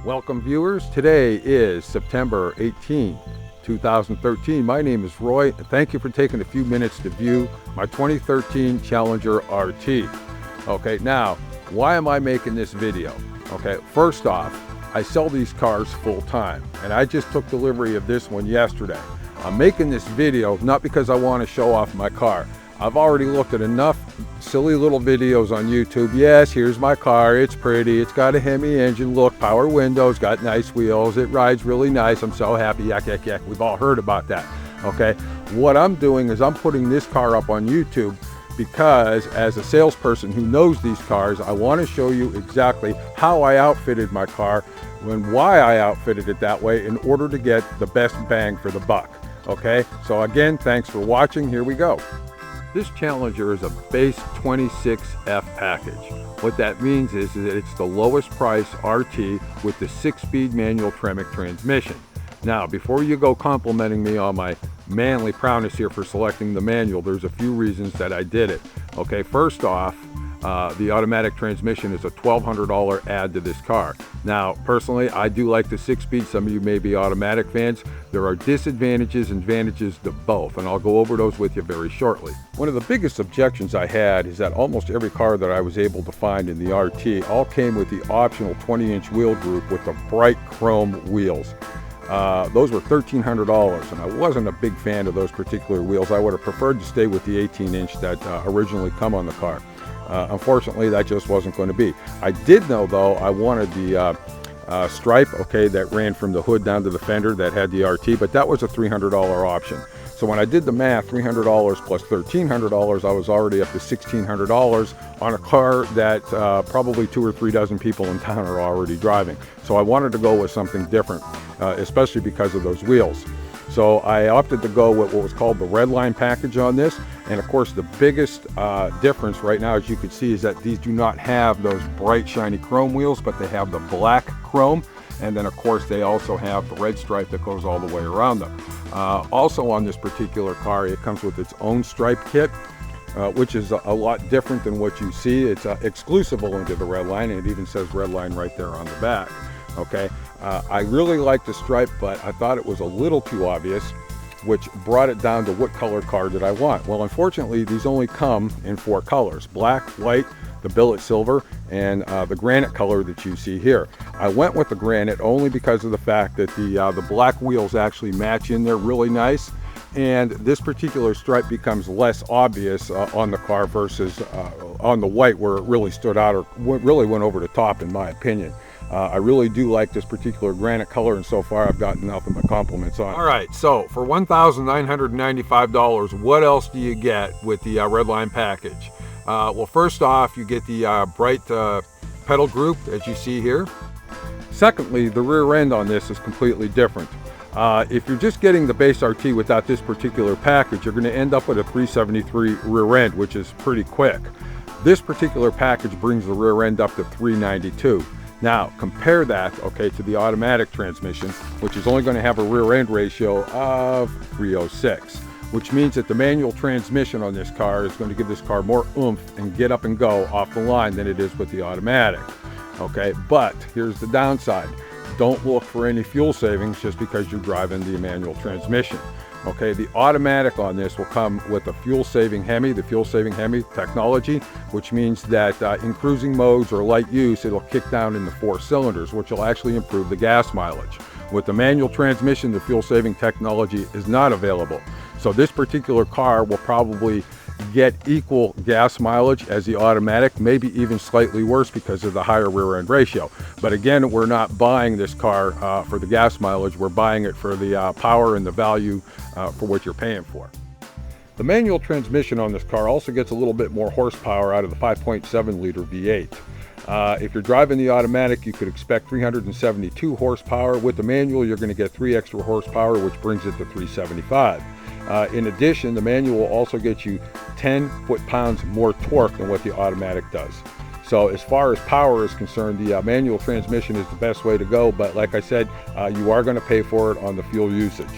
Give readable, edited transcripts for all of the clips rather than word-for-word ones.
Welcome viewers, today is September 18, 2013. My name is Roy and thank you for taking a few minutes to view my 2013 Challenger RT. Okay, now why am I making this video? Okay, first off, I sell these cars full time and I just took delivery of this one yesterday. I'm making this video not because I want to show off my car. I've already looked at enough silly little videos on YouTube. Yes, here's my car, it's pretty, it's got a Hemi engine, look, power windows, got nice wheels, it rides really nice, I'm so happy, yak, yak, yak. We've all heard about that, okay? What I'm doing is I'm putting this car up on YouTube because as a salesperson who knows these cars, I want to show you exactly how I outfitted my car and why I outfitted it that way in order to get the best bang for the buck, okay? So again, thanks for watching, here we go. This Challenger is a base 26F package. What that means is that it's the lowest price RT with the 6-speed manual Tremec transmission. Now, before you go complimenting me on my manly prowess here for selecting the manual, there's a few reasons that I did it. Okay, first off, the automatic transmission is a $1,200 add to this car. Now, personally, I do like the 6-speed. Some of you may be automatic fans. There are disadvantages and advantages to both, and I'll go over those with you very shortly. One of the biggest objections I had is that almost every car that I was able to find in the RT all came with the optional 20-inch wheel group with the bright chrome wheels. Those were $1,300, and I wasn't a big fan of those particular wheels. I would have preferred to stay with the 18-inch that originally come on the car. Unfortunately, that just wasn't going to be. I did know, though, I wanted the stripe, okay, that ran from the hood down to the fender that had the RT, but that was a $300 option. So when I did the math, $300 plus $1,300, I was already up to $1,600 on a car that probably 2 or 3 dozen people in town are already driving. So I wanted to go with something different, especially because of those wheels. So I opted to go with what was called the Redline package on this. And of course, the biggest difference right now, as you can see, is that these do not have those bright, shiny chrome wheels, but they have the black chrome. And then of course, they also have the red stripe that goes all the way around them. Also on this particular car, it comes with its own stripe kit, which is a lot different than what you see. It's exclusive only to the Redline, and it even says Redline right there on the back. Okay, I really like the stripe, but I thought it was a little too obvious, which brought it down to what color car did I want. Well, unfortunately, these only come in 4 colors: black, white, the billet silver, and the granite color that you see here. I went with the granite only because of the fact that the black wheels actually match in there really nice, and this particular stripe becomes less obvious on the car versus on the white, where it really stood out or really went over the top, in my opinion. I really do like this particular granite color, and so far I've gotten nothing but compliments on it. All right, so for $1,995, what else do you get with the Redline package? Well, first off, you get the bright pedal group, as you see here. Secondly, the rear end on this is completely different. If you're just getting the base RT without this particular package, you're going to end up with a 373 rear end, which is pretty quick. This particular package brings the rear end up to 392. Now, compare that, okay, to the automatic transmission, which is only going to have a rear end ratio of 306, which means that the manual transmission on this car is going to give this car more oomph and get up and go off the line than it is with the automatic, okay? But here's the downside. Don't look for any fuel savings just because you're driving the manual transmission. Okay, the automatic on this will come with a fuel-saving Hemi, the fuel-saving Hemi technology, which means that in cruising modes or light use, it'll kick down into 4 cylinders, which will actually improve the gas mileage. With the manual transmission, the fuel-saving technology is not available. So this particular car will probably get equal gas mileage as the automatic, maybe even slightly worse because of the higher rear end ratio. But again, we're not buying this car for the gas mileage, we're buying it for the power and the value for what you're paying for. The manual transmission on this car also gets a little bit more horsepower out of the 5.7 liter V8. If you're driving the automatic, you could expect 372 horsepower. With the manual, you're going to get 3 extra horsepower, which brings it to 375. In addition, the manual will also get you 10 foot-pounds more torque than what the automatic does. So as far as power is concerned, the manual transmission is the best way to go, but like I said, you are going to pay for it on the fuel usage.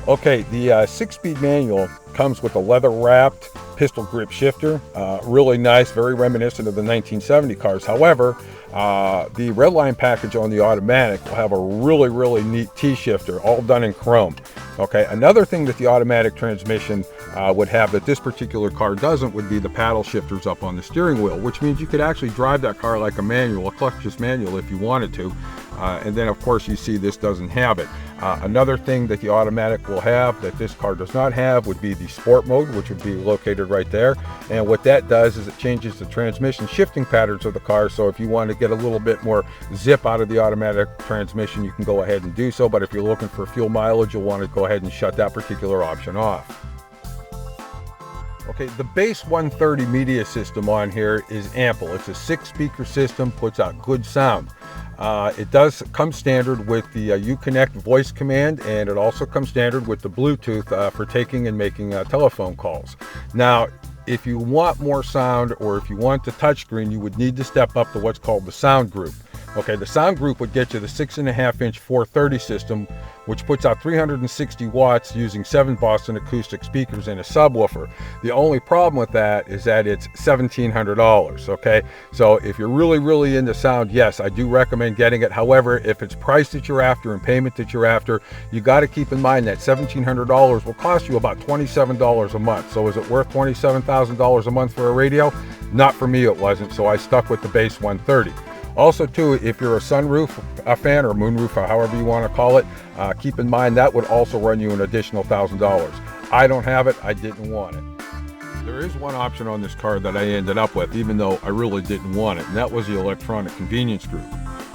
Okay, the 6-speed manual comes with a leather-wrapped pistol grip shifter. Really nice, very reminiscent of the 1970 cars. However, the Redline package on the automatic will have a really neat T-shifter, all done in chrome. Okay, another thing that the automatic transmission would have that this particular car doesn't would be the paddle shifters up on the steering wheel, which means you could actually drive that car like a manual, a clutchless manual if you wanted to. And then of course you see this doesn't have it. Another thing that the automatic will have that this car does not have would be the sport mode, which would be located right there. And what that does is it changes the transmission shifting patterns of the car. So if you want to get a little bit more zip out of the automatic transmission, you can go ahead and do so. But if you're looking for fuel mileage, you'll want to go ahead and shut that particular option off. Okay, the base 130 media system on here is ample. It's a 6-speaker system, puts out good sound. It does come standard with the Uconnect voice command, and it also comes standard with the Bluetooth for taking and making telephone calls. Now, if you want more sound, or if you want the touchscreen, you would need to step up to what's called the sound group. Okay, the sound group would get you the 6.5-inch 430 system, which puts out 360 watts using 7 Boston acoustic speakers and a subwoofer. The only problem with that is that it's $1,700, okay? So if you're really into sound, yes, I do recommend getting it. However, if it's price that you're after and payment that you're after, you got to keep in mind that $1,700 will cost you about $27 a month. So is it worth $27,000 a month for a radio? Not for me, it wasn't, so I stuck with the base 130. Also too, if you're a sunroof fan or moonroof or however you want to call it, keep in mind that would also run you an additional $1,000. I don't have it, I didn't want it. There is one option on this car that I ended up with, even though I really didn't want it, and that was the electronic convenience group.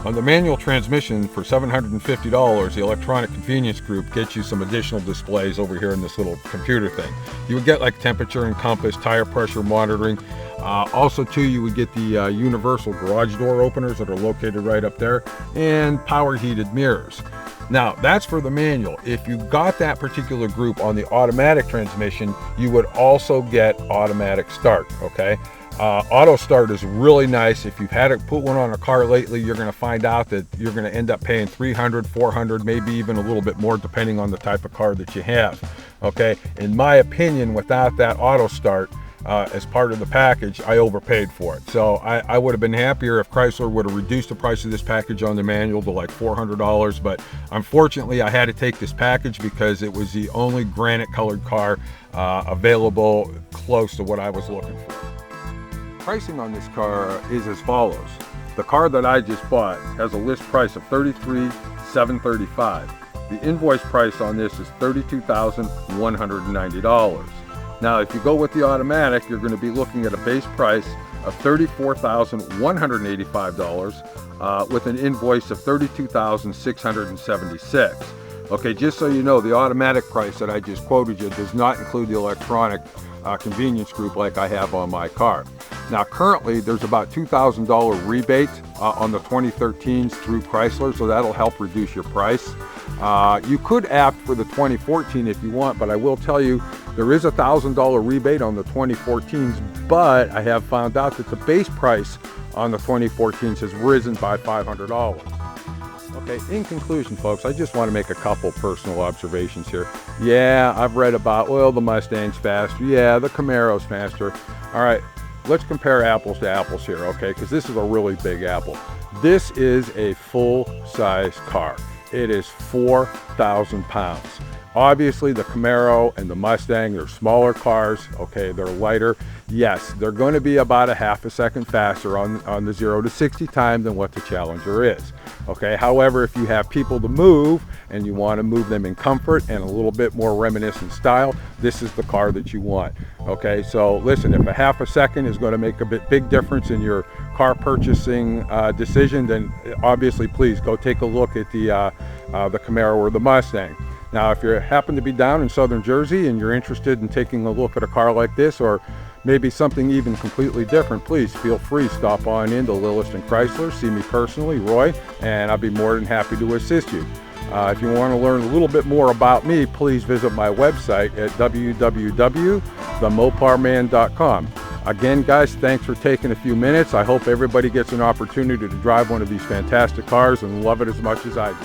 On the manual transmission for $750, the electronic convenience group gets you some additional displays over here in this little computer thing. You would get like temperature and compass, tire pressure monitoring. Also too, you would get the universal garage door openers that are located right up there, and power heated mirrors. Now that's for the manual. If you got that particular group on the automatic transmission, you would also get automatic start, okay? Auto start is really nice. If you've had to put one on a car lately, you're going to find out that you're going to end up paying $300, $400, maybe even a little bit more depending on the type of car that you have. Okay, in my opinion, without that auto start as part of the package, I overpaid for it. So I would have been happier if Chrysler would have reduced the price of this package on the manual to like $400, but unfortunately I had to take this package because it was the only granite colored car available close to what I was looking for. Pricing on this car is as follows. The car that I just bought has a list price of $33,735. The invoice price on this is $32,190. Now, if you go with the automatic, you're going to be looking at a base price of $34,185 with an invoice of $32,676. Okay, just so you know, the automatic price that I just quoted you does not include the electronic convenience group like I have on my car. Now currently there's about $2,000 rebate on the 2013s through Chrysler, so that'll help reduce your price. You could opt for the 2014 if you want, but I will tell you there is a $1,000 rebate on the 2014s, but I have found out that the base price on the 2014s has risen by $500. Okay, in conclusion, folks, I just want to make a couple personal observations here. Yeah, I've read about, well, the Mustang's faster. Yeah, the Camaro's faster. All right, let's compare apples to apples here, okay? Because this is a really big apple. This is a full-size car. It is 4,000 pounds. Obviously, the Camaro and the Mustang, they're smaller cars, okay? They're lighter. Yes, they're going to be about a half a second faster on the 0 to 60 time than what the Challenger is, okay? However, if you have people to move and you want to move them in comfort and a little bit more reminiscent style, this is the car that you want, okay? So listen, if a half a second is going to make a big difference in your car purchasing decision, then obviously please go take a look at the Camaro or the Mustang. Now, if you happen to be down in southern Jersey and you're interested in taking a look at a car like this, or maybe something even completely different, please feel free to stop on into Lilliston Chrysler, see me personally, Roy, and I'll be more than happy to assist you. If you want to learn a little bit more about me, please visit my website at www.themoparman.com. Again, guys, thanks for taking a few minutes. I hope everybody gets an opportunity to drive one of these fantastic cars and love it as much as I do.